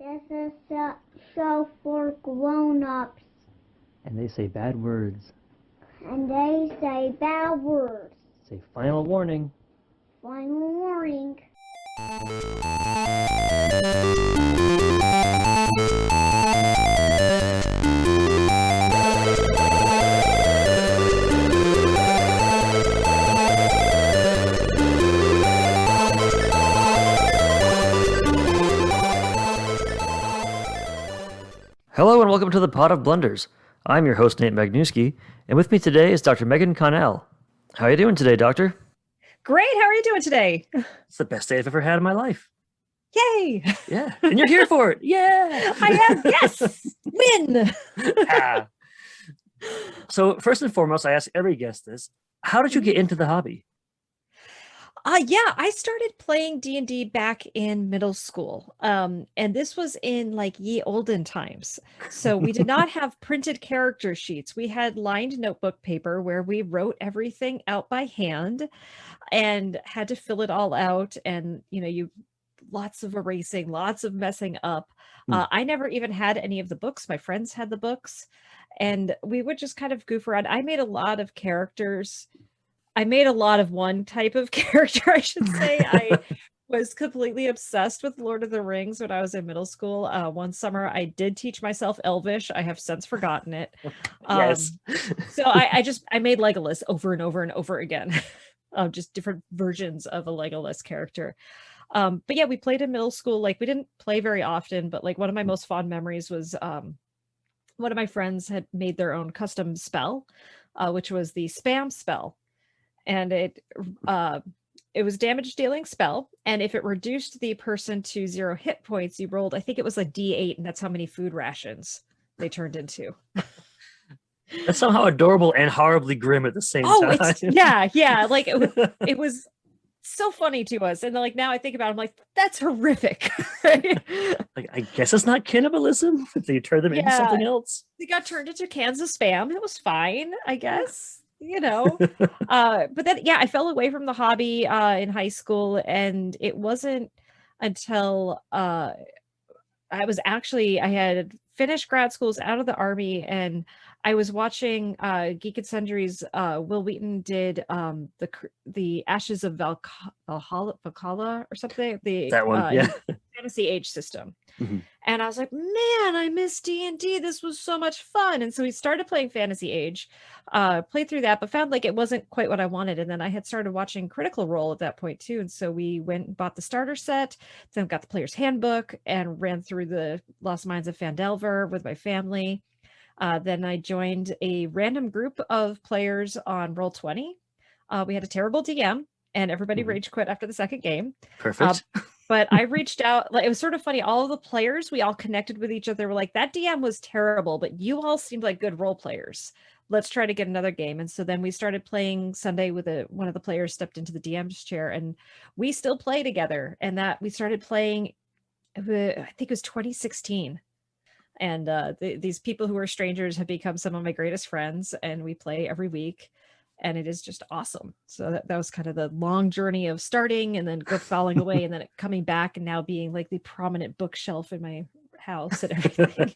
This is a show for grown-ups. And they say bad words. And they say bad words. Say final warning. Final warning. Hello and welcome to the Pot of Blunders. I'm your host, Nate Magnuski, and with me today is Dr. Megan Connell. How are you doing today, Doctor? Great. How are you doing today? It's the best day I've ever had in my life. Yay. Yeah, and you're here for it. Yeah. I am. Yes. Win. Ah. So first and foremost, I ask every guest this. How did you get into the hobby? I started playing D&D back in middle school. And this was in like ye olden times. So we did not have printed character sheets. We had lined notebook paper where we wrote everything out by hand and had to fill it all out. And, lots of erasing, lots of messing up. I never even had any of the books. My friends had the books and we would just kind of goof around. I made a lot of characters. I made a lot of one type of character, I should say. I was completely obsessed with Lord of the Rings when I was in middle school. One summer, I did teach myself Elvish. I have since forgotten it. Yes. So I made Legolas over and over and over again. Just different versions of a Legolas character. But yeah, we played in middle school. Like we didn't play very often, but like one of my most fond memories was one of my friends had made their own custom spell, which was the spam spell. And it was damage dealing spell. And if it reduced the person to 0 hit points, you rolled, I think it was a D8, and that's how many food rations they turned into. That's somehow adorable and horribly grim at the same time. Yeah. Like it was so funny to us. And like now I think about it, I'm like, that's horrific. Like, I guess it's not cannibalism if you turn them into something else. They got turned into cans of spam. It was fine, I guess. But then I fell away from the hobby in high school, and it wasn't until I had finished grad schools out of the army, and I was watching Geek and Sundry's Will Wheaton did the Ashes of Valhalla or something, that one, Fantasy Age system. Mm-hmm. And I was like, man, I miss D&D. This was so much fun. And so we started playing Fantasy Age, played through that, but found like it wasn't quite what I wanted. And then I had started watching Critical Role at that point too. And so we went and bought the starter set, then got the player's handbook and ran through the Lost Mines of Phandelver with my family. Then I joined a random group of players on Roll20. We had a terrible DM and everybody rage quit after the second game. Perfect. But I reached out, like it was sort of funny. All of the players, we all connected with each other. We're like, that DM was terrible, but you all seemed like good role players. Let's try to get another game. And so then we started playing Sunday with one of the players stepped into the DM's chair and we still play together. And that we started playing, I think it was 2016. And these people who are strangers have become some of my greatest friends, and we play every week. And it is just awesome. So that was kind of the long journey of starting and then falling away and then it coming back and now being like the prominent bookshelf in my house and everything.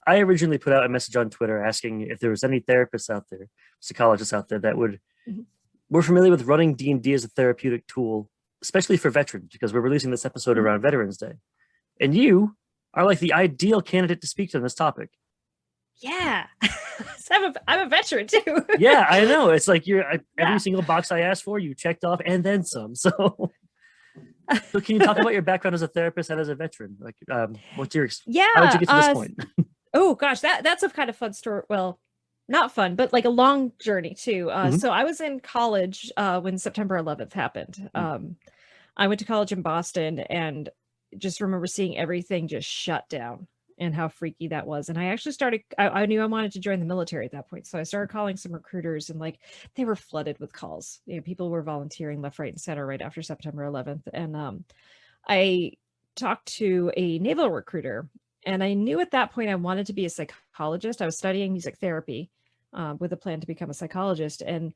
I originally put out a message on Twitter asking if there was any therapists out there, psychologists out there that were familiar with running D&D as a therapeutic tool, especially for veterans, because we're releasing this episode around Veterans Day. And you are like the ideal candidate to speak to on this topic. Yeah. I'm a veteran too. Yeah, I know. It's like every single box I asked for, you checked off and then some. So can you talk about your background as a therapist and as a veteran? Like, what's your how did you get to this point? Oh gosh, that's a kind of fun story. Well, not fun, but like a long journey too. So I was in college when September 11th happened. I went to college in Boston and just remember seeing everything just shut down. And how freaky that was. And I actually I knew I wanted to join the military at that point. So I started calling some recruiters and like, they were flooded with calls. People were volunteering left, right, and center right after September 11th. And I talked to a naval recruiter and I knew at that point I wanted to be a psychologist. I was studying music therapy with a plan to become a psychologist. And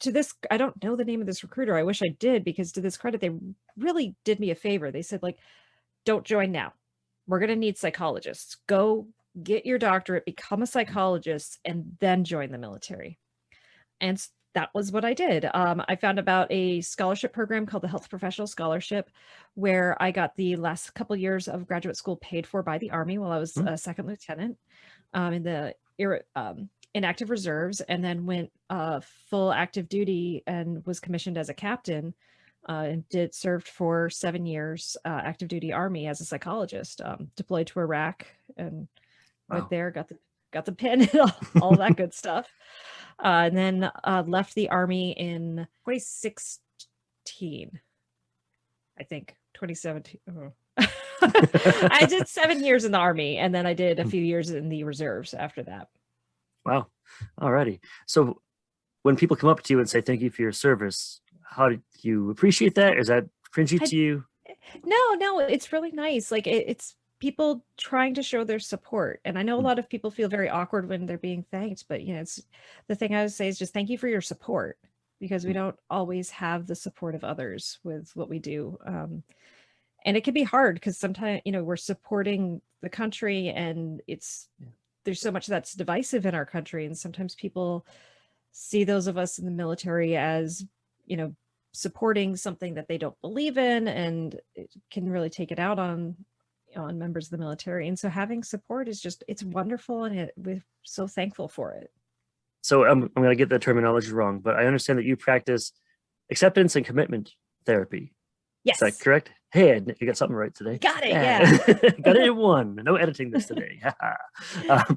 to this, I don't know the name of this recruiter. I wish I did, because to this credit, they really did me a favor. They said like, don't join now. we're going to need psychologists. Go get your doctorate, become a psychologist, and then join the military. And that was what I did. I found about a scholarship program called the Health Professional Scholarship, where I got the last couple years of graduate school paid for by the Army while I was a second lieutenant in the inactive reserves, and then went full active duty and was commissioned as a captain, and served for 7 years active duty Army as a psychologist, deployed to Iraq, and went there, got the pin and all that good stuff. And then left the Army in 2016, I think 2017. Oh. I did 7 years in the Army, and then I did a few years in the reserves after that. Wow. Alrighty. So when people come up to you and say thank you for your service, how do you appreciate that? Is that cringy to you? No, it's really nice. Like it's people trying to show their support. And I know a lot of people feel very awkward when they're being thanked, but it's the thing I would say is just thank you for your support, because we don't always have the support of others with what we do. And it can be hard because sometimes, we're supporting the country, and there's so much that's divisive in our country. And sometimes people see those of us in the military as, supporting something that they don't believe in, and it can really take it out on members of the military. And so having support is it's wonderful, and we're so thankful for it. So I'm going to get the terminology wrong, but I understand that you practice acceptance and commitment therapy. Yes. Is that correct? Hey, you got something right today. Got it. Yeah. Got it in one. No editing this today.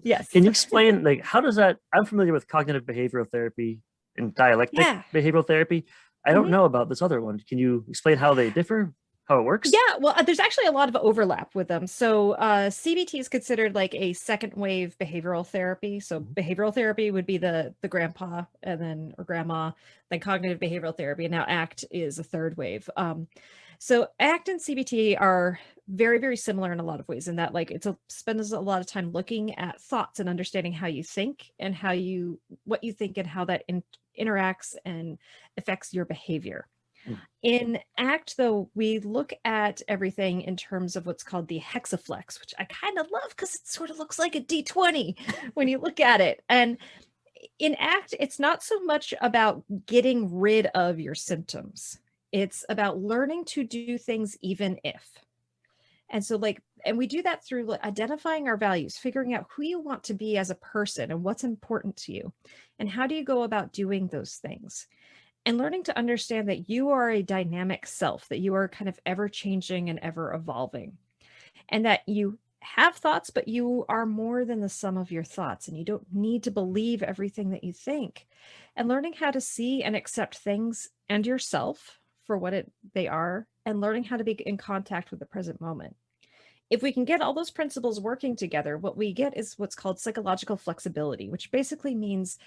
Yes. Can you explain, how does that? I'm familiar with cognitive behavioral therapy and dialectic behavioral therapy. I don't know about this other one. Can you explain how they differ? How it works? Yeah, well, there's actually a lot of overlap with them. So CBT is considered like a second wave behavioral therapy. So behavioral therapy would be the grandpa or grandma, then cognitive behavioral therapy, and now ACT is a third wave. So ACT and CBT are very, very similar in a lot of ways, in that spends a lot of time looking at thoughts and understanding how you think and what you think and how that interacts and affects your behavior. In ACT, though, we look at everything in terms of what's called the hexaflex, which I kind of love because it sort of looks like a D20 when you look at it. And in ACT, it's not so much about getting rid of your symptoms. It's about learning to do things even if. And so and we do that through identifying our values, figuring out who you want to be as a person and what's important to you, and how do you go about doing those things. And learning to understand that you are a dynamic self, that you are kind of ever changing and ever evolving, and that you have thoughts, but you are more than the sum of your thoughts, and you don't need to believe everything that you think. And learning how to see and accept things and yourself for what they are, and learning how to be in contact with the present moment. If we can get all those principles working together, what we get is what's called psychological flexibility, which basically means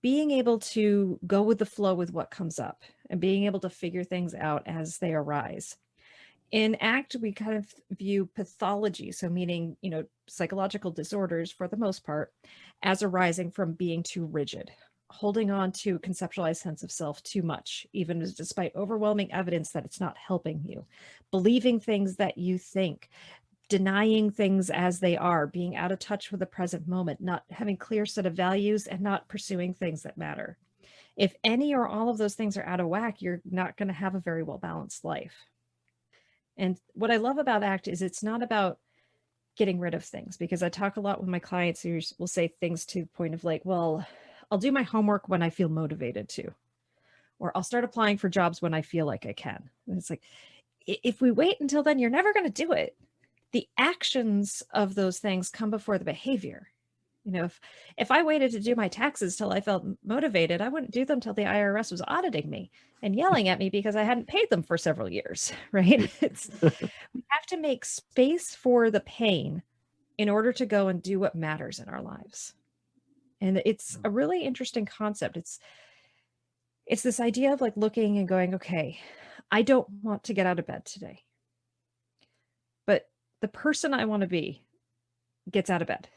being able to go with the flow with what comes up and being able to figure things out as they arise. In ACT, we kind of view pathology, so meaning, psychological disorders for the most part, as arising from being too rigid, holding on to conceptualized sense of self too much, even despite overwhelming evidence that it's not helping you, believing things that you think, denying things as they are, being out of touch with the present moment, not having clear set of values, and not pursuing things that matter. If any or all of those things are out of whack, you're not going to have a very well-balanced life. And what I love about ACT is it's not about getting rid of things, because I talk a lot with my clients who will say things to the point of well, I'll do my homework when I feel motivated to, or I'll start applying for jobs when I feel like I can. And it's if we wait until then, you're never going to do it. The actions of those things come before the behavior. If I waited to do my taxes till I felt motivated, I wouldn't do them till the IRS was auditing me and yelling at me because I hadn't paid them for several years, right? We have to make space for the pain in order to go and do what matters in our lives. And it's a really interesting concept. It's this idea of looking and going, okay, I don't want to get out of bed today, but the person I want to be gets out of bed,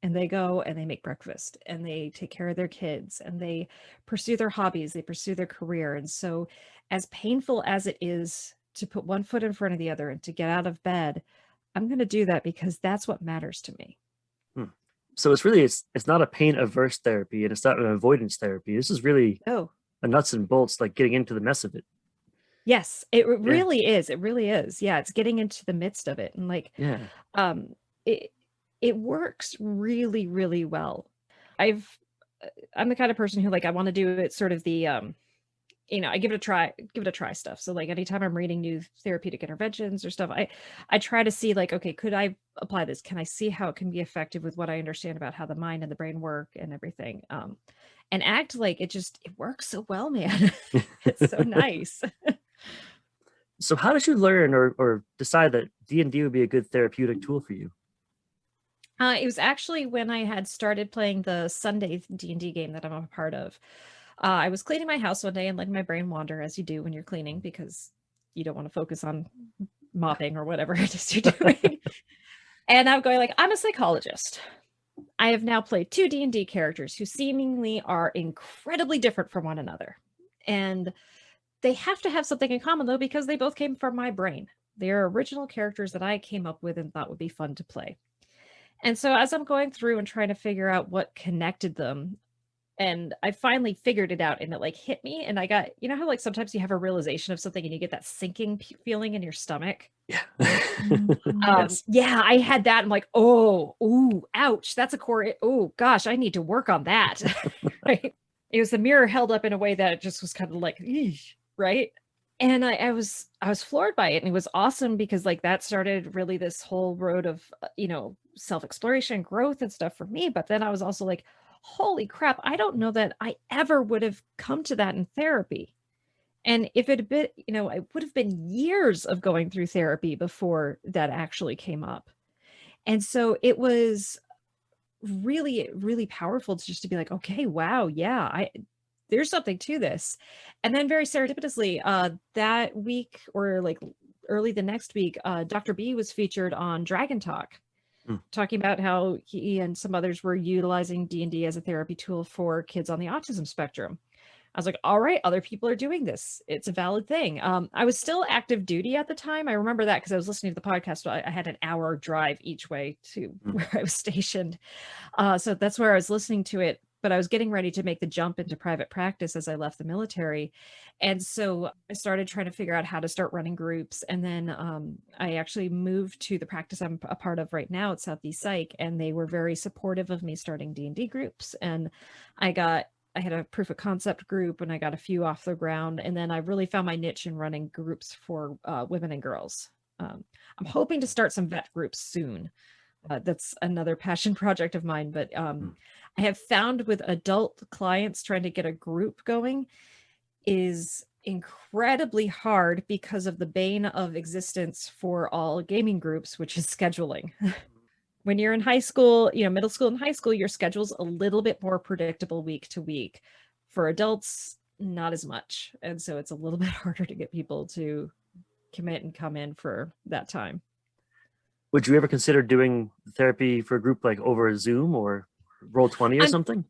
and they go and they make breakfast, and they take care of their kids, and they pursue their hobbies, they pursue their career. And so as painful as it is to put one foot in front of the other and to get out of bed, I'm going to do that because that's what matters to me. So it's not a pain averse therapy, and it's not an avoidance therapy. This is really Oh, a nuts and bolts, like getting into the mess of it. yes, it really is. It really is. Yeah, it's getting into the midst of it, and like, Yeah. um, it works really, really well. I've I'm the kind of person who, like, I want to do it sort of the I give it a try stuff. So like anytime I'm reading new therapeutic interventions or stuff, I try to see like, okay, could I apply this? Can I see how it can be effective with what I understand about how the mind and the brain work and everything? And act like it works so well, man. It's so nice. So how did you learn or decide that D&D would be a good therapeutic tool for you? It was actually when I had started playing the Sunday D&D game that I'm a part of. I was cleaning my house one day and letting my brain wander, as you do when you're cleaning, because you don't want to focus on mopping or whatever it is you're doing. And I'm going like, I'm a psychologist. I have now played 2 D&D characters who seemingly are incredibly different from one another. And they have to have something in common, though, because they both came from my brain. They're original characters that I came up with and thought would be fun to play. And so as I'm going through and trying to figure out what connected them, and I finally figured it out, and it like hit me, and I got, you know how like sometimes you have a realization of something and you get that sinking feeling in your stomach? Yeah. Mhm. Yeah, I had that. I'm like, oh, ooh, ouch, that's a core. Oh gosh, I need to work on that. Right. It was the mirror held up in a way that it just was kind of like, "Eesh," right? And I was floored by it, and it was awesome because like that started really this whole road of self-exploration, growth and stuff for me. But then I was also like, holy crap, I don't know that I ever would have come to that in therapy. And if it had been, it would have been years of going through therapy before that actually came up. And so it was really, really powerful to just to be like, okay, wow, yeah, there's something to this. And then very serendipitously, that week or like early the next week, Dr. B was featured on Dragon Talk, talking about how he and some others were utilizing D&D as a therapy tool for kids on the autism spectrum. I was like, all right, other people are doing this. It's a valid thing. I was still active duty at the time. I remember that because I was listening to the podcast. So I had an hour drive each way to where I was stationed. So that's where I was listening to it. But I was getting ready to make the jump into private practice as I left the military. And so I started trying to figure out how to start running groups. And then I actually moved to the practice I'm a part of right now at Southeast Psych. And they were very supportive of me starting D&D groups. And I had a proof of concept group, and I got a few off the ground. And then I really found my niche in running groups for women and girls. I'm hoping to start some vet groups soon. That's another passion project of mine. But I have found with adult clients trying to get a group going is incredibly hard because of the bane of existence for all gaming groups, which is scheduling. When you're in high school, middle school and high school, your schedule's a little bit more predictable week to week. For adults, not as much. And so it's a little bit harder to get people to commit and come in for that time. Would you ever consider doing therapy for a group like over Zoom or Roll20 or something?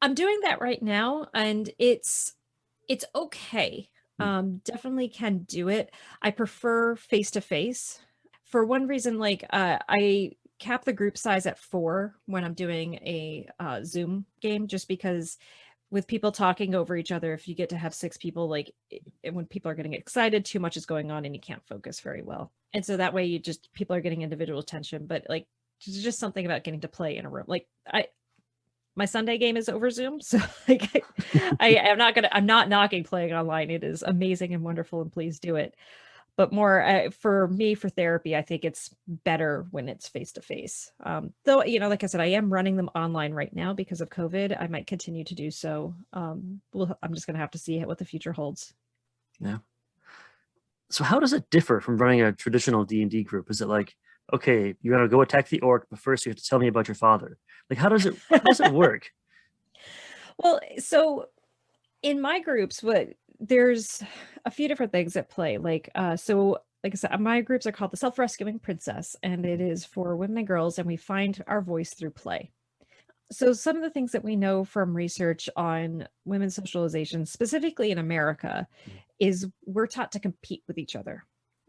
I'm doing that right now, and it's okay. Definitely can do it. I prefer face to face for one reason. Like I cap the group size at 4 when I'm doing a Zoom game, just because with people talking over each other, if you get to have 6 people, like when people are getting excited, too much is going on and you can't focus very well. And so that way people are getting individual attention. But like there's just something about getting to play in a room. Like my Sunday game is over Zoom. So like I'm not knocking playing online. It is amazing and wonderful, and please do it. But more for me, for therapy, I think it's better when it's face to face. Though, like I said, I am running them online right now because of COVID. I might continue to do so. I'm just going to have to see what the future holds. Yeah. So how does it differ from running a traditional D&D group? Is it like, okay, you're going to go attack the orc, but first you have to tell me about your father? Like, how does it work? Well, so in my groups, there's a few different things at play. Like I said, my groups are called the Self-Rescuing Princess, and it is for women and girls, and we find our voice through play. So some of the things that we know from research on women's socialization, specifically in America, is we're taught to compete with each other.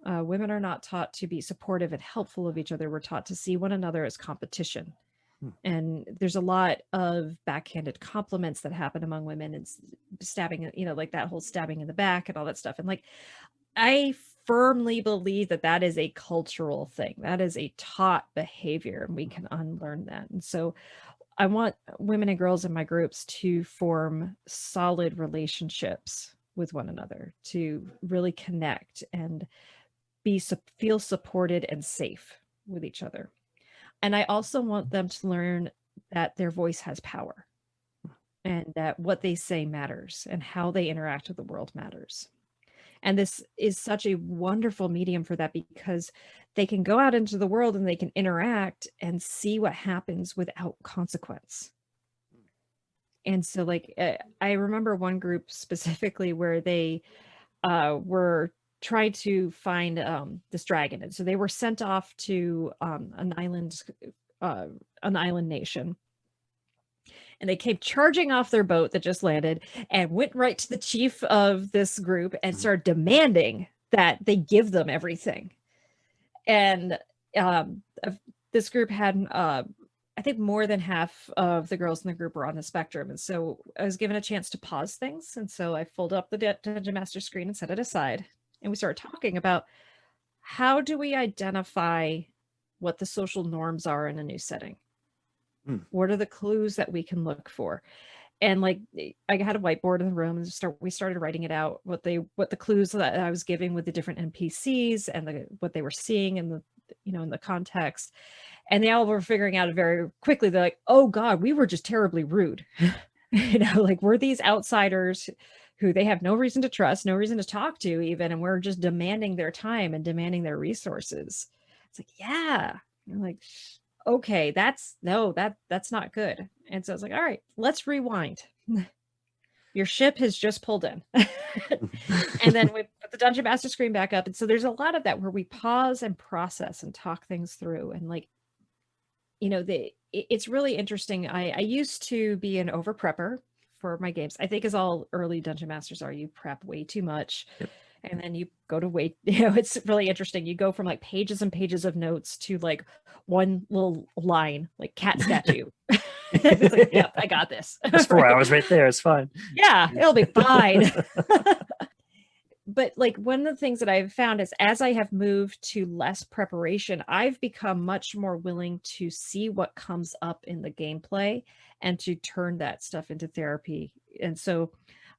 Women are not taught to be supportive and helpful of each other. We're taught to see one another as competition. And there's a lot of backhanded compliments that happen among women, and stabbing, like that whole stabbing in the back and all that stuff. And like, I firmly believe that that is a cultural thing. That is a taught behavior, and we can unlearn that. And so I want women and girls in my groups to form solid relationships with one another, to really connect and feel supported and safe with each other. And I also want them to learn that their voice has power, and that what they say matters, and how they interact with the world matters. And this is such a wonderful medium for that, because they can go out into the world and they can interact and see what happens without consequence. And so like, I remember one group specifically where they were trying to find this dragon. And so they were sent off to an island nation. And they came charging off their boat that just landed and went right to the chief of this group and started demanding that they give them everything. And this group had, I think more than half of the girls in the group were on the spectrum. And so I was given a chance to pause things. And so I folded up the Dungeon Master screen and set it aside. And we started talking about, how do we identify what the social norms are in a new setting? What are the clues that we can look for? And like, I had a whiteboard in the room, and we started writing it out, what the clues that I was giving with the different NPCs and what they were seeing in the, in the context. And they all were figuring out it very quickly. They're like, oh God, we were just terribly rude. Like, we're these outsiders who they have no reason to trust, no reason to talk to even, and we're just demanding their time and demanding their resources. It's like, yeah. I'm like, okay, that's not good. And so I was like, all right, let's rewind. Your ship has just pulled in. And then we put the Dungeon Master screen back up. And so there's a lot of that where we pause and process and talk things through. And like, it's really interesting. I used to be an over prepper for my games. I think as all early Dungeon Masters are, you prep way too much. Yep. And then you go to wait, it's really interesting. You go from like pages and pages of notes to like one little line, like cat statue. It's like, yep, I got this. It's 4 hours right there. It's fine. Yeah, it'll be fine. But like, one of the things that I've found is, as I have moved to less preparation, I've become much more willing to see what comes up in the gameplay and to turn that stuff into therapy. And so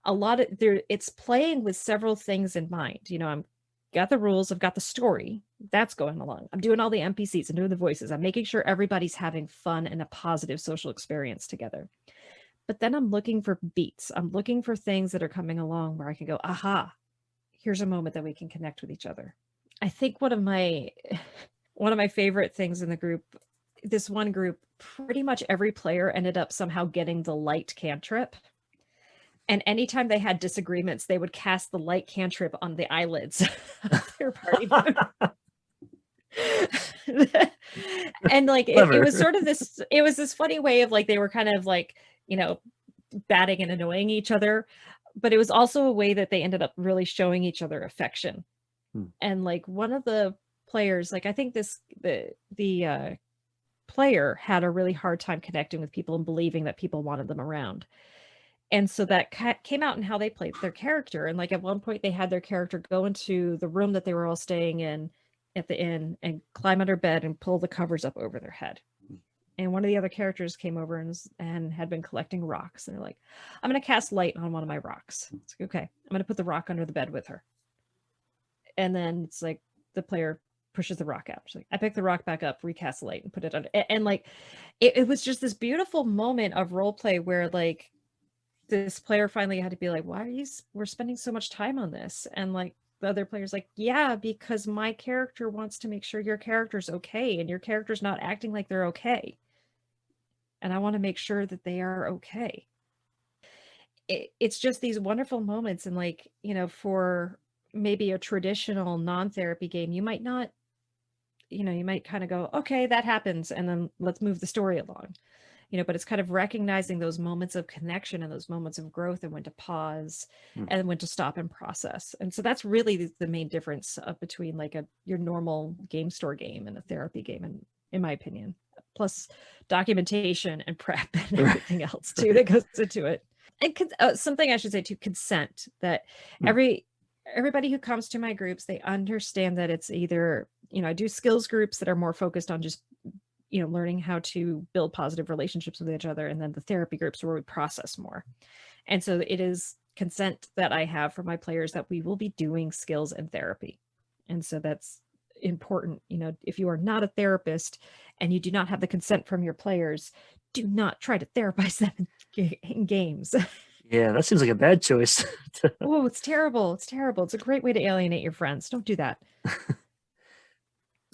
a lot of it's playing with several things in mind. I'm got the rules, I've got the story that's going along, I'm doing all the NPCs, I'm doing the voices, I'm making sure everybody's having fun and a positive social experience together. But then I'm looking for beats, I'm looking for things that are coming along where I can go, aha, here's a moment that we can connect with each other. I think one of my favorite things in the group, this one group, pretty much every player ended up somehow getting the light cantrip. And anytime they had disagreements, they would cast the light cantrip on the eyelids of their party member. And like, it was sort of this, it was this funny way of like, they were kind of like, batting and annoying each other. But it was also a way that they ended up really showing each other affection. And like, one of the players, like, I think the player had a really hard time connecting with people and believing that people wanted them around. And so that came out in how they played their character. And like, at one point they had their character go into the room that they were all staying in at the inn and climb under bed and pull the covers up over their head. And one of the other characters came over and had been collecting rocks. And they're like, I'm going to cast light on one of my rocks. It's like, okay, I'm going to put the rock under the bed with her. And then it's like, the player pushes the rock out. She's like, I pick the rock back up, recast the light, and put it under. And like, it was just this beautiful moment of role play where like, this player finally had to be like, we're spending so much time on this. And like, the other player's like, yeah, because my character wants to make sure your character's okay, and your character's not acting like they're okay. And I want to make sure that they are okay. It's just these wonderful moments. And like, for maybe a traditional non-therapy game, you might not, you might kind of go, okay, that happens, and then let's move the story along. but it's kind of recognizing those moments of connection and those moments of growth, and when to pause and when to stop and process. And so that's really the main difference between like your normal game store game and a therapy game, in my opinion, plus documentation and prep and everything else too that goes into it. And something I should say too, consent, that everybody who comes to my groups, they understand that it's either, I do skills groups that are more focused on just, learning how to build positive relationships with each other. And then the therapy groups where we process more. And so it is consent that I have for my players that we will be doing skills and therapy. And so that's important. If you are not a therapist and you do not have the consent from your players, do not try to therapize them in games. Yeah, that seems like a bad choice. Oh, it's terrible. It's terrible. It's a great way to alienate your friends. Don't do that.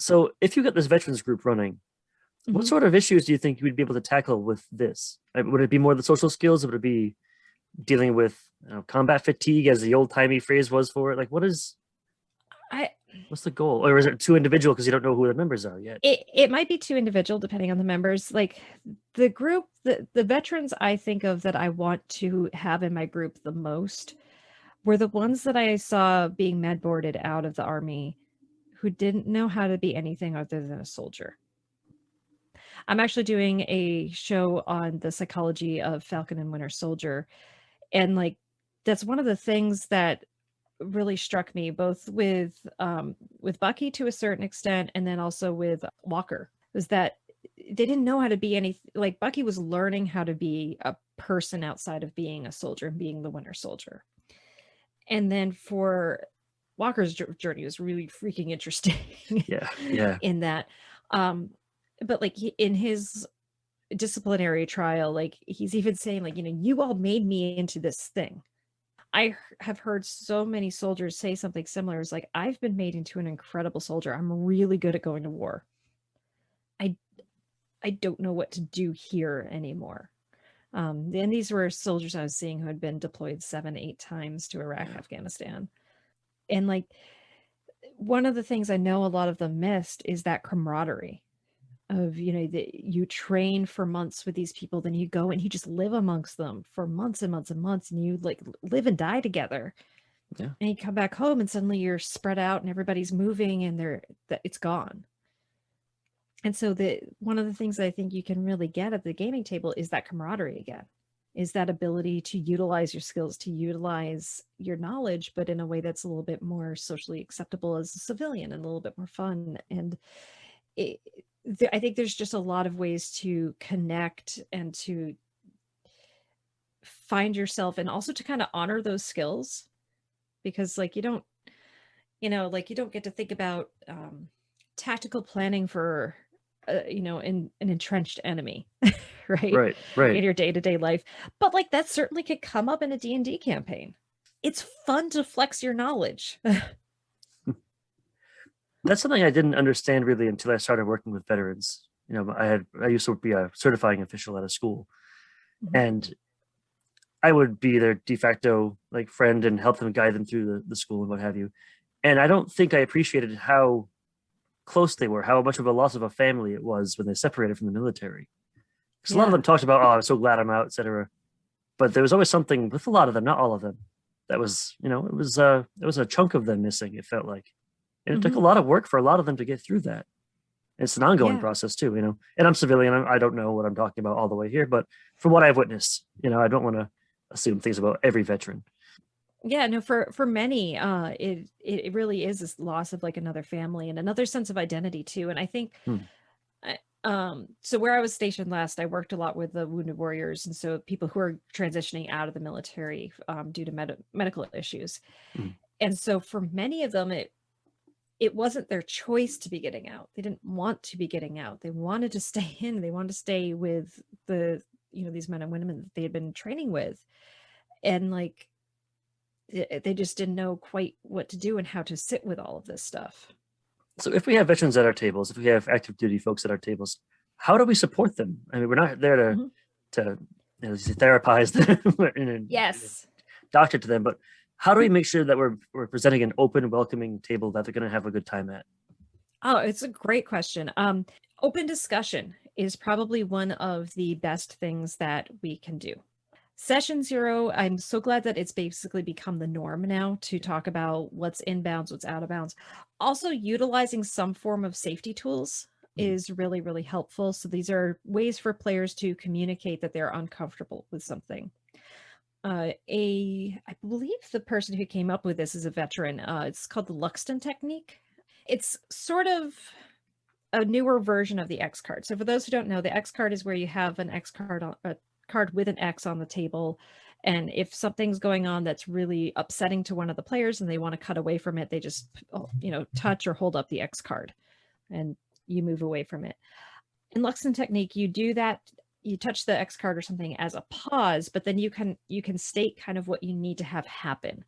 So if you got this veterans group running, what sort of issues do you think you would be able to tackle with this? Would it be more the social skills? Or would it be dealing with combat fatigue, as the old timey phrase was for it? Like, what's the goal? Or is it too individual because you don't know who the members are yet? It might be too individual depending on the members. Like the group, the veterans I think of that I want to have in my group the most were the ones that I saw being med boarded out of the Army who didn't know how to be anything other than a soldier. I'm actually doing a show on the psychology of Falcon and Winter Soldier. And like, that's one of the things that really struck me, both with Bucky to a certain extent, and then also with Walker, was that they didn't know how to be anything. Like Bucky was learning how to be a person outside of being a soldier and being the Winter Soldier. And then for Walker's journey was really freaking interesting. Yeah. In that. But like in his disciplinary trial, like he's even saying like, you all made me into this thing. I have heard so many soldiers say something similar. It's like, I've been made into an incredible soldier. I'm really good at going to war. I don't know what to do here anymore. And these were soldiers I was seeing who had been deployed 7-8 times to Iraq, Afghanistan. And like, one of the things I know a lot of them missed is that camaraderie of, that you train for months with these people, then you go and you just live amongst them for months and months and months, and you like live and die together. Yeah. And you come back home and suddenly you're spread out and everybody's moving and it's gone. And so one of the things that I think you can really get at the gaming table is that camaraderie again, is that ability to utilize your skills, to utilize your knowledge, but in a way that's a little bit more socially acceptable as a civilian and a little bit more fun. And I think there's just a lot of ways to connect and to find yourself, and also to kind of honor those skills, because like you don't get to think about tactical planning for an entrenched enemy, right in your day-to-day life, but like that certainly could come up in a D&D campaign. It's fun to flex your knowledge. That's something I didn't understand really until I started working with veterans. I used to be a certifying official at a school, and I would be their de facto like friend and help them guide them through the school and what have you. And I don't think I appreciated how close they were, how much of a loss of a family it was when they separated from the military. Because a lot of them talked about, oh, I'm so glad I'm out, etc. But there was always something with a lot of them, not all of them, that was, it was a chunk of them missing, it felt like. And it took a lot of work for a lot of them to get through that. And it's an ongoing process too, And I'm civilian. I don't know what I'm talking about all the way here, but from what I've witnessed, I don't want to assume things about every veteran. Yeah, no, for many, it really is this loss of like another family and another sense of identity too. And I think, so where I was stationed last, I worked a lot with the wounded warriors, and so people who are transitioning out of the military due to medical issues. And so for many of them, it wasn't their choice to be getting out. They didn't want to be getting out. They wanted to stay in. They wanted to stay with these men and women that they had been training with. And like, they just didn't know quite what to do and how to sit with all of this stuff. So if we have veterans at our tables, if we have active duty folks at our tables, how do we support them? I mean, we're not there to therapize them and doctor to them, but how do we make sure that we're presenting an open, welcoming table that they're going to have a good time at? Oh, it's a great question. Open discussion is probably one of the best things that we can do. Session 0, I'm so glad that it's basically become the norm now to talk about what's in bounds, what's out of bounds. Also, utilizing some form of safety tools is really, really helpful. So these are ways for players to communicate that they're uncomfortable with something. I believe the person who came up with this is a veteran. It's called the Luxton technique. It's sort of a newer version of the X card. So for those who don't know, the X card is where you have an X card on a card with an X on the table. And if something's going on that's really upsetting to one of the players and they want to cut away from it, they just, touch or hold up the X card and you move away from it. In Luxton technique, you do that. You touch the X card or something as a pause, but then you can state kind of what you need to have happen.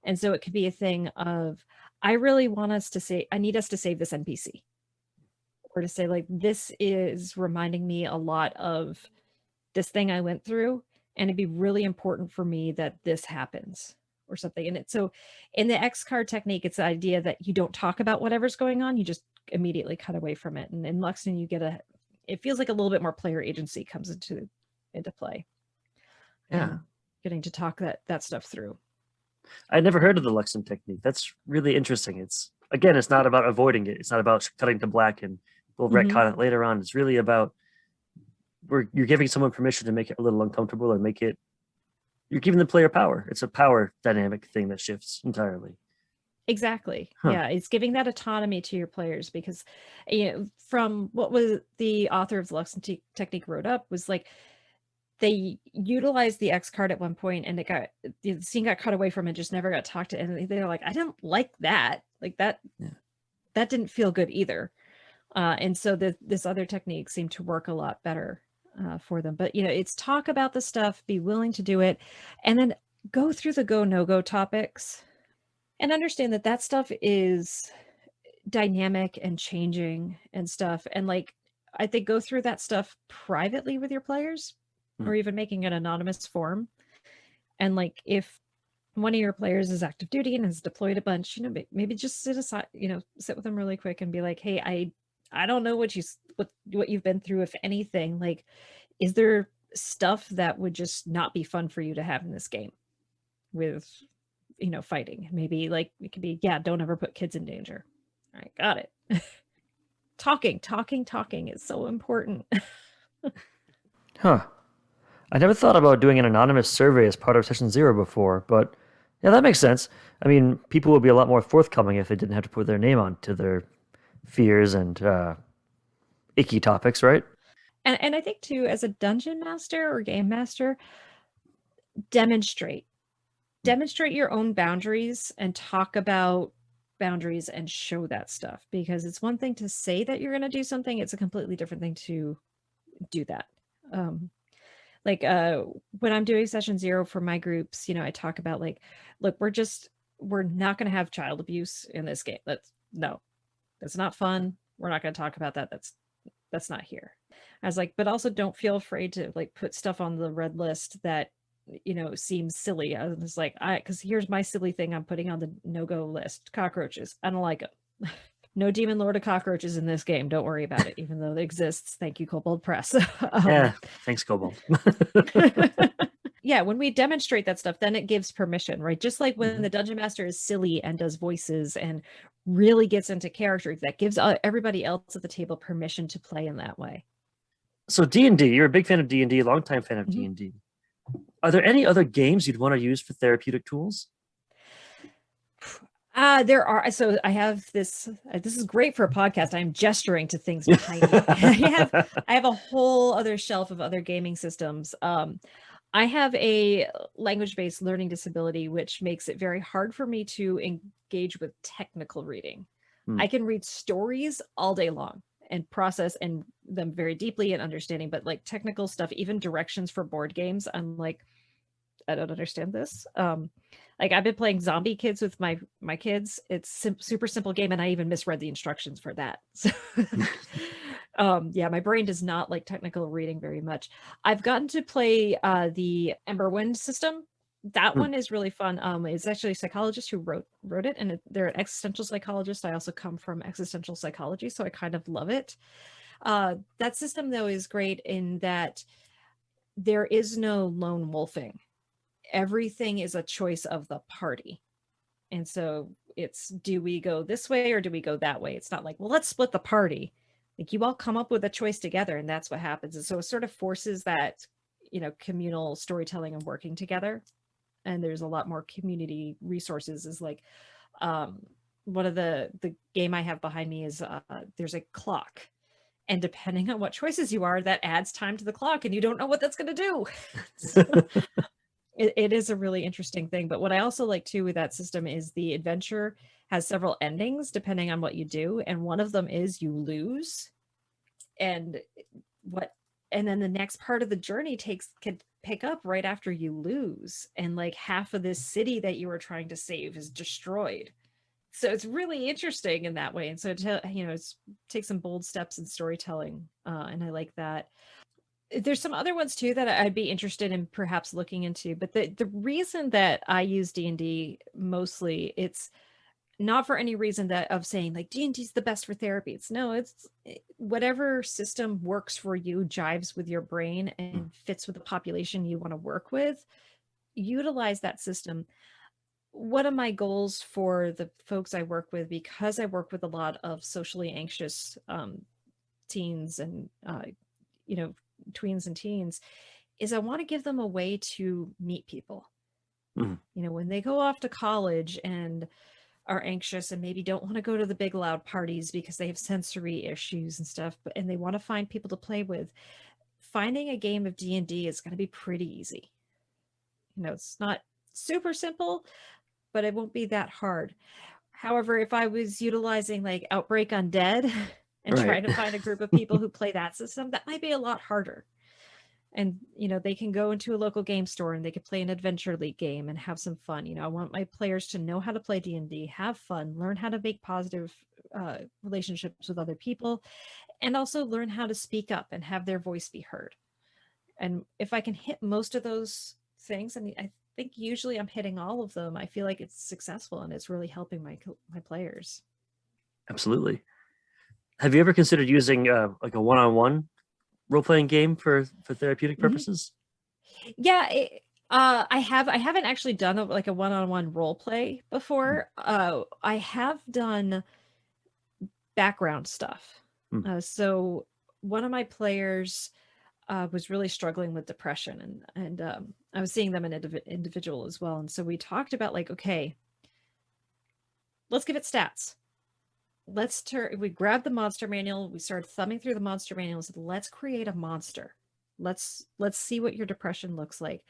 And so it could be a thing of, I really want us to say, I need us to save this NPC. Or to say, like, this is reminding me a lot of this thing I went through, and it'd be really important for me that this happens or something. And so in the X card technique, it's the idea that you don't talk about whatever's going on, you just immediately cut away from it. And in Luxton, you get it feels like a little bit more player agency comes into play. Yeah. Getting to talk that stuff through. I never heard of the Luxton technique. That's really interesting. It's not about avoiding it. It's not about cutting to black and we'll retcon it later on. It's really about you're giving someone permission to make it a little uncomfortable or you're giving the player power. It's a power dynamic thing that shifts entirely. Exactly. Huh. Yeah, it's giving that autonomy to your players because, from what was the author of the Luxton technique wrote up was like, they utilized the X card at one point and the scene got cut away from it, just never got talked to. And they're like, I didn't like that. Like that didn't feel good either. And so this other technique seemed to work a lot better for them. But, it's talk about the stuff, be willing to do it, and then go through the go, no-go topics and understand that stuff is dynamic and changing and stuff. And like, I think go through that stuff privately with your players or even making an anonymous form. And like, if one of your players is active duty and has deployed a bunch, maybe just sit aside, sit with them really quick and be like, hey, I don't know what you've been through, if anything. Like, is there stuff that would just not be fun for you to have in this game with, fighting? Maybe like it could be, don't ever put kids in danger. All right, got it. Talking is so important. Huh. I never thought about doing an anonymous survey as part of session 0 before, but yeah, that makes sense. I mean, people would be a lot more forthcoming if they didn't have to put their name on to their fears and icky topics, right? And I think too, as a dungeon master or game master, demonstrate your own boundaries and talk about boundaries and show that stuff, because it's one thing to say that you're going to do something. It's a completely different thing to do that. When I'm doing session 0 for my groups, I talk about like, look, we're not going to have child abuse in this game. That's not fun. We're not going to talk about that. That's not here. I was like, but also don't feel afraid to like put stuff on the red list that, seems silly. I was like, because here's my silly thing I'm putting on the no-go list. Cockroaches. I don't like them. No Demon Lord of cockroaches in this game. Don't worry about it, even though it exists. Thank you, Kobold Press. Yeah, thanks, Kobold. Yeah, when we demonstrate that stuff, then it gives permission, right? Just like when the Dungeon Master is silly and does voices and really gets into character, that gives everybody else at the table permission to play in that way. So D&D, you're a big fan of D&D, longtime fan of D&D. Are there any other games you'd want to use for therapeutic tools? There are. So I have this. This is great for a podcast. I'm gesturing to things behind me. I have a whole other shelf of other gaming systems. I have a language-based learning disability, which makes it very hard for me to engage with technical reading. I can read stories all day long and process them very deeply and understanding, but like technical stuff, even directions for board games, I'm like, I don't understand this. Like I've been playing Zombie Kids with my kids. It's super simple game, and I even misread the instructions for that. So, my brain does not like technical reading very much. I've gotten to play the Emberwind system. That one is really fun. It's actually a psychologist who wrote it, and they're an existential psychologist. I also come from existential psychology, so I kind of love it. That system though is great in that there is no lone wolfing. Everything is a choice of the party. And so it's, do we go this way or do we go that way? It's not like, well, let's split the party. Like you all come up with a choice together and that's what happens. And so it sort of forces that, communal storytelling and working together. And there's a lot more community resources. Is like one of the game I have behind me is there's a clock. And depending on what choices you are, that adds time to the clock and you don't know what that's going to do. So, it is a really interesting thing. But what I also like too with that system is the adventure has several endings depending on what you do. And one of them is you lose. And then the next part of the journey can pick up right after you lose. And like half of this city that you were trying to save is destroyed. So it's really interesting in that way. And so, it's take some bold steps in storytelling. And I like that. There's some other ones too that I'd be interested in perhaps looking into, but the reason that I use D&D mostly, it's not for any reason that of saying like D&D is the best for therapy. It's whatever system works for you, jives with your brain and fits with the population you want to work with, utilize that system. One of my goals for the folks I work with, because I work with a lot of socially anxious teens and tweens and teens, is I want to give them a way to meet people. When they go off to college and are anxious and maybe don't want to go to the big loud parties because they have sensory issues and stuff, and they want to find people to play with, finding a game of D&D is going to be pretty easy. It's not super simple, but it won't be that hard. However, if I was utilizing like Outbreak Undead and trying to find a group of people who play that system, that might be a lot harder. And, they can go into a local game store and they could play an Adventure League game and have some fun. I want my players to know how to play D&D, have fun, learn how to make positive relationships with other people, and also learn how to speak up and have their voice be heard. And if I can hit most of those things, I think usually I'm hitting all of them, I feel like it's successful and it's really helping my players. Absolutely. Have you ever considered using like a one-on-one role-playing game for therapeutic purposes? Yeah, I haven't actually done a one-on-one role play before. I have done background stuff. So one of my players was really struggling with depression, and I was seeing them an individual as well. And so we talked about like, okay, let's give it stats. We grabbed the monster manual, we started thumbing through the monster manual and said, let's create a monster. Let's see what your depression looks like.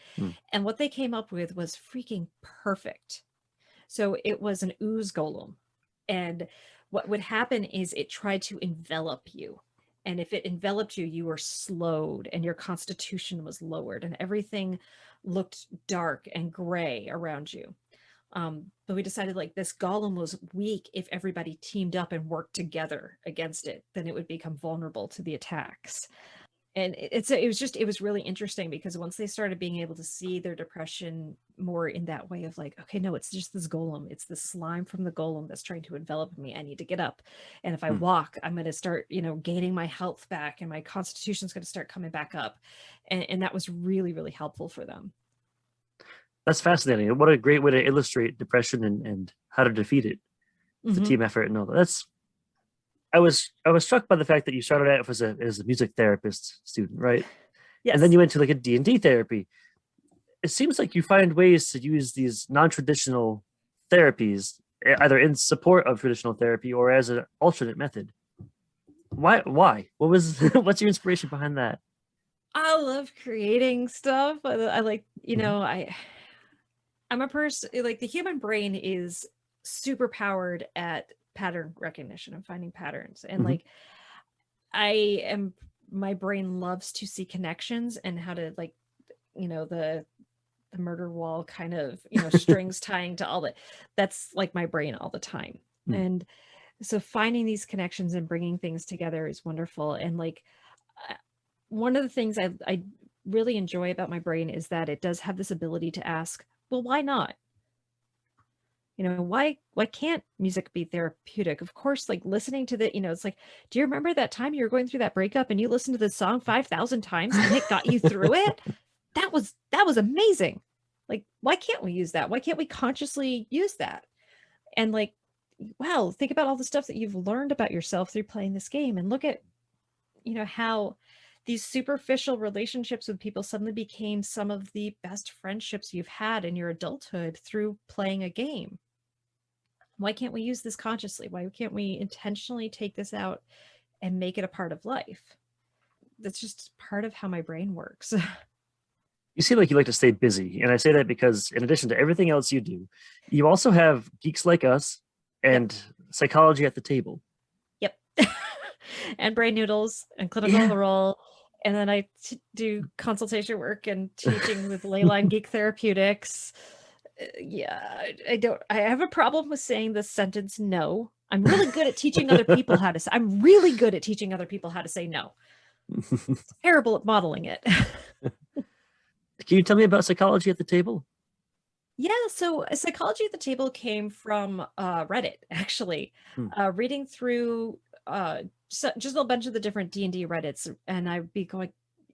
And what they came up with was freaking perfect. So it was an ooze golem. And what would happen is it tried to envelop you. And if it enveloped you, you were slowed and your constitution was lowered and everything looked dark and gray around you. But we decided like this golem was weak. If everybody teamed up and worked together against it, then it would become vulnerable to the attacks. And it was really interesting because once they started being able to see their depression more in that way of like, okay, no, it's just this golem. It's the slime from the golem that's trying to envelop me. I need to get up. And if I walk, I'm going to start, gaining my health back and my constitution's going to start coming back up. And that was really, really helpful for them. That's fascinating. What a great way to illustrate depression and how to defeat it. The team effort and all that. I was struck by the fact that you started out as a music therapist student, right? Yes. And then you went to like a D&D therapy. It seems like you find ways to use these non-traditional therapies either in support of traditional therapy or as an alternate method. Why? What's your inspiration behind that? I love creating stuff. I like, I'm a person, like the human brain is super powered at pattern recognition and finding patterns. And like, my brain loves to see connections and how to like, the murder wall kind of, strings tying to all that. That's like my brain all the time. And so finding these connections and bringing things together is wonderful. And like, one of the things I really enjoy about my brain is that it does have this ability to ask, well, why not? Why can't music be therapeutic? Of course, like listening to it's like, do you remember that time you were going through that breakup and you listened to the song 5,000 times and it got you through it? That was amazing. Like, why can't we use that? Why can't we consciously use that? And like, wow, think about all the stuff that you've learned about yourself through playing this game, and look at, how these superficial relationships with people suddenly became some of the best friendships you've had in your adulthood through playing a game. Why can't we use this consciously? Why can't we intentionally take this out and make it a part of life? That's just part of how my brain works. You seem like you like to stay busy, and I say that because in addition to everything else you do, you also have Geeks Like Us and Psychology at the Table. Yep. And brain noodles and clinical role. And then I do consultation work and teaching with Leyline Geek Therapeutics. I have a problem with saying the sentence no. I'm really good at teaching other people how to say, I'm really good at teaching other people how to say no. Terrible at modeling it. Can you tell me about Psychology at the Table? Yeah, so Psychology at the Table came from Reddit, actually. Reading through just a bunch of the different D&D Reddits, and I'd be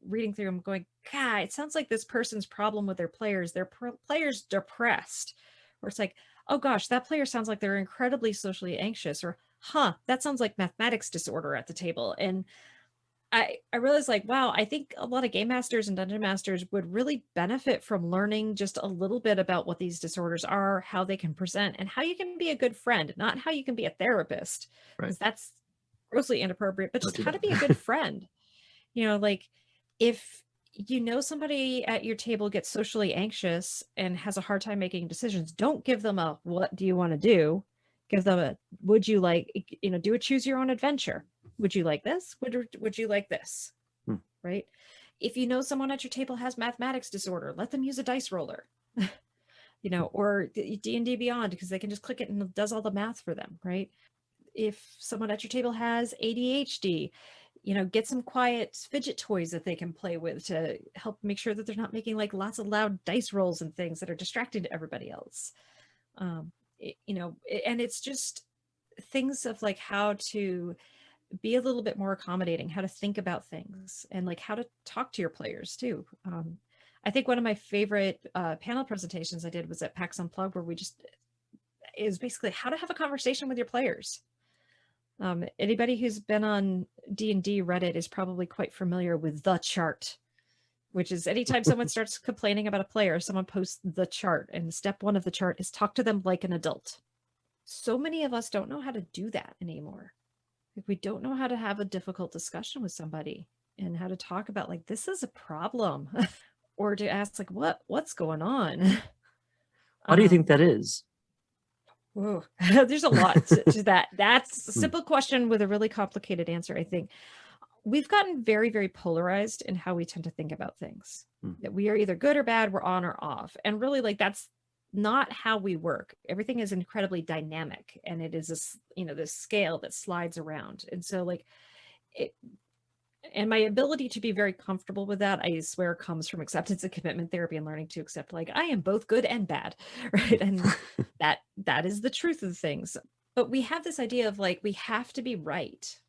reading through them going, God, it sounds like this person's problem with their players. Their players depressed. Or it's like, oh gosh, that player sounds like they're incredibly socially anxious. Or, that sounds like mathematics disorder at the table. And I realized, like, wow, I think a lot of game masters and dungeon masters would really benefit from learning just a little bit about what these disorders are, how they can present, and how you can be a good friend, not how you can be a therapist, because that's grossly inappropriate, but just how to be a good friend. Like, if somebody at your table gets socially anxious and has a hard time making decisions, don't give them a what do you want to do? Give them a would you like, do a choose your own adventure. Would you like this? Would you like this? Right? If someone at your table has mathematics disorder, let them use a dice roller, or D&D Beyond, because they can just click it and it does all the math for them, right? If someone at your table has ADHD, get some quiet fidget toys that they can play with to help make sure that they're not making like lots of loud dice rolls and things that are distracting to everybody else. And it's just things of like how to be a little bit more accommodating, how to think about things, and like how to talk to your players too. I think one of my favorite panel presentations I did was at PAX Unplugged, where is basically how to have a conversation with your players. Anybody who's been on D&D Reddit is probably quite familiar with the chart, which is anytime someone starts complaining about a player, someone posts the chart, and step one of the chart is talk to them like an adult. So many of us don't know how to do that anymore. Like, we don't know how to have a difficult discussion with somebody and how to talk about like, this is a problem, or to ask like, what's going on? Why do you think that is? Whoa, there's a lot to that. That's a simple question with a really complicated answer. I think we've gotten very, very polarized in how we tend to think about things. That we are either good or bad, we're on or off. And really, like, that's not how we work. Everything is incredibly dynamic, and it is this scale that slides around. And so like and my ability to be very comfortable with that, I swear, comes from acceptance and commitment therapy and learning to accept like I am both good and bad, right? And that is the truth of things. But we have this idea of like we have to be right,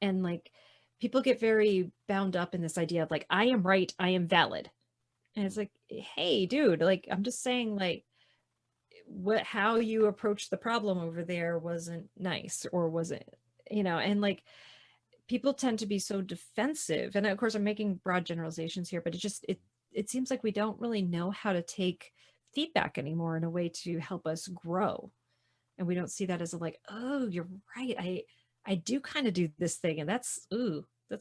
and like people get very bound up in this idea of like I am right, I am valid. And it's like, hey dude, like I'm just saying like how you approached the problem over there wasn't nice, or was it, and like people tend to be so defensive. And of course I'm making broad generalizations here, but it seems like we don't really know how to take feedback anymore in a way to help us grow. And we don't see that as a like, oh, you're right, I do kind of do this thing, and that's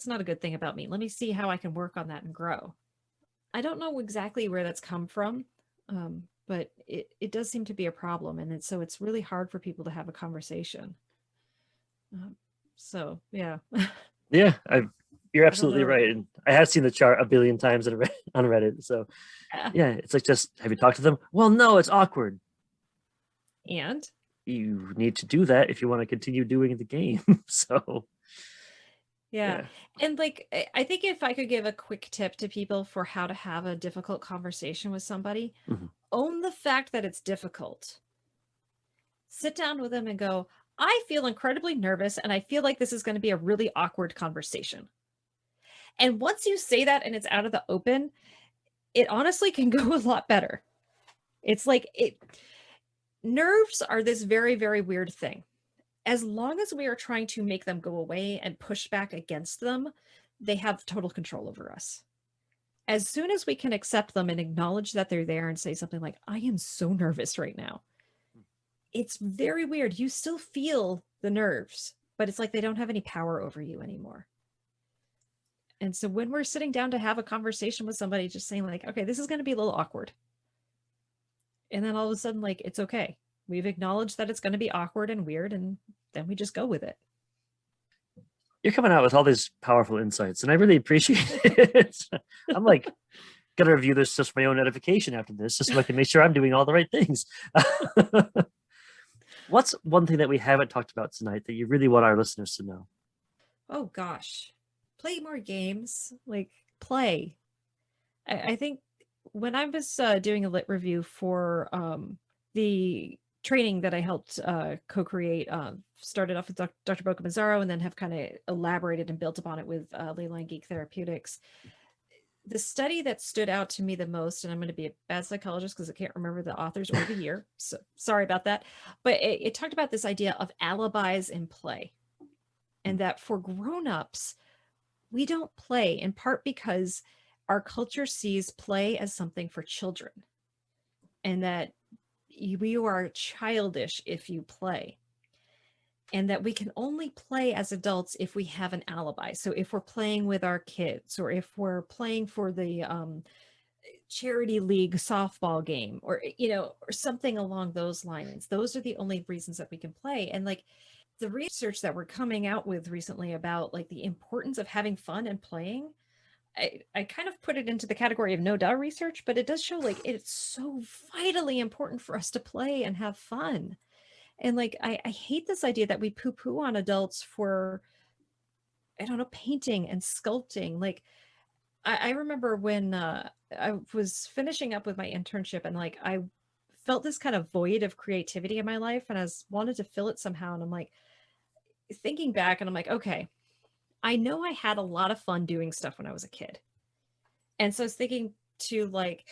not a good thing about me. Let me see how I can work on that and grow. I don't know exactly where that's come from, but it does seem to be a problem. And so it's really hard for people to have a conversation. So, yeah. Yeah, you're absolutely right. And I have seen the chart a billion times on Reddit. So, yeah, it's like, just, have you talked to them? Well, no, it's awkward. And? You need to do that if you want to continue doing the game. So... Yeah. And like, I think if I could give a quick tip to people for how to have a difficult conversation with somebody, own the fact that it's difficult. sit down with them and go, I feel incredibly nervous and I feel like this is going to be a really awkward conversation. And once you say that and it's out of the open, it honestly can go a lot better. It's like nerves are this very, very weird thing. As long as we are trying to make them go away and push back against them, they have total control over us. As soon as we can accept them and acknowledge that they're there and say something like, I am so nervous right now. It's very weird. You still feel the nerves, but it's like they don't have any power over you anymore. And so when we're sitting down to have a conversation with somebody, just saying like, okay, this is going to be a little awkward. And then all of a sudden, like, it's okay. We've acknowledged that it's going to be awkward and weird, and then we just go with it. You're coming out with all these powerful insights, and I really appreciate it. I'm like, gonna review this just for my own edification after this, just so I can make sure I'm doing all the right things. What's one thing that we haven't talked about tonight that you really want our listeners to know? Oh gosh, play more games. Like, play. I think when I was doing a lit review for the training that I helped co-create, started off with Dr. Boca Mazzaro and then have kind of elaborated and built upon it with Leyline Geek Therapeutics. The study that stood out to me the most, and I'm going to be a bad psychologist because I can't remember the authors or the year, so sorry about that, but it talked about this idea of alibis in play, and that for grown-ups, we don't play, in part because our culture sees play as something for children, and that you are childish if you play, and that we can only play as adults if we have an alibi. So if we're playing with our kids, or if we're playing for the charity league softball game, or or something along those lines, those are the only reasons that we can play. And like the research that we're coming out with recently about like the importance of having fun and playing, I kind of put it into the category of no duh research, but it does show like it's so vitally important for us to play and have fun. And like, I hate this idea that we poo-poo on adults for, I don't know, painting and sculpting. Like, I remember when I was finishing up with my internship, and like, I felt this kind of void of creativity in my life, and I wanted to fill it somehow. And I'm like, thinking back, and I'm like, okay, I know I had a lot of fun doing stuff when I was a kid. And so I was thinking to like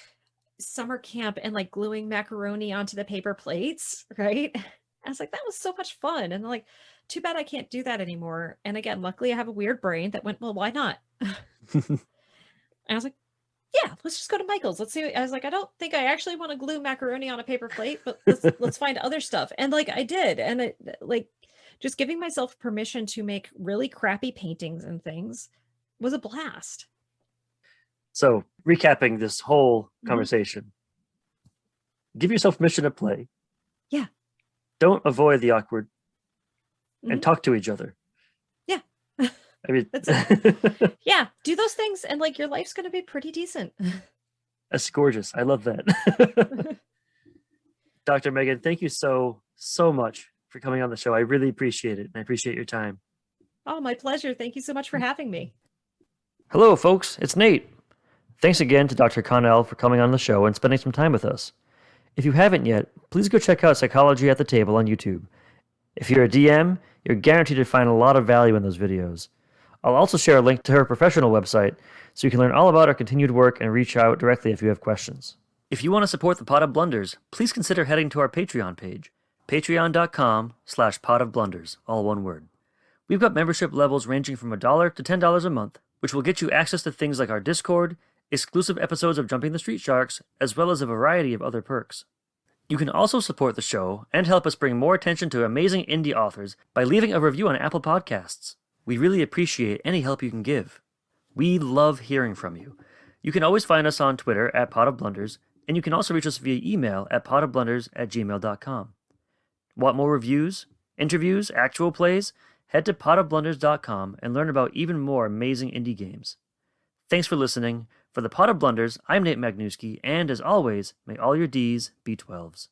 summer camp and like gluing macaroni onto the paper plates, right? I was like, that was so much fun. And like, too bad I can't do that anymore. And again, luckily I have a weird brain that went, well, why not? And I was like, yeah, let's just go to Michael's. Let's see. I was like, I don't think I actually want to glue macaroni on a paper plate, but let's find other stuff. And like, I did. And it, like, just giving myself permission to make really crappy paintings and things was a blast. So recapping this whole conversation, give yourself permission to play. Yeah. Don't avoid the awkward and talk to each other. Yeah. I mean, that's it. Yeah. Do those things and like your life's going to be pretty decent. That's gorgeous. I love that. Dr. Megan, thank you so much for coming on the show. I really appreciate it. And I appreciate your time. Oh, my pleasure. Thank you so much for having me. Hello, folks. It's Nate. Thanks again to Dr. Connell for coming on the show and spending some time with us. If you haven't yet, please go check out Psychology at the Table on YouTube. If you're a DM, you're guaranteed to find a lot of value in those videos. I'll also share a link to her professional website so you can learn all about her continued work and reach out directly if you have questions. If you want to support the Pot of Blunders, please consider heading to our Patreon page, patreon.com/potofblunders, all one word. We've got membership levels ranging from $1 to $10 a month, which will get you access to things like our Discord, exclusive episodes of Jumping the Street Sharks, as well as a variety of other perks. You can also support the show and help us bring more attention to amazing indie authors by leaving a review on Apple Podcasts. We really appreciate any help you can give. We love hearing from you. You can always find us on Twitter at Pot of Blunders, and you can also reach us via email at potofblunders@gmail.com. Want more reviews, interviews, actual plays? Head to potofblunders.com and learn about even more amazing indie games. Thanks for listening. For the Pot of Blunders, I'm Nate Magnuski, and as always, may all your Ds be 12s.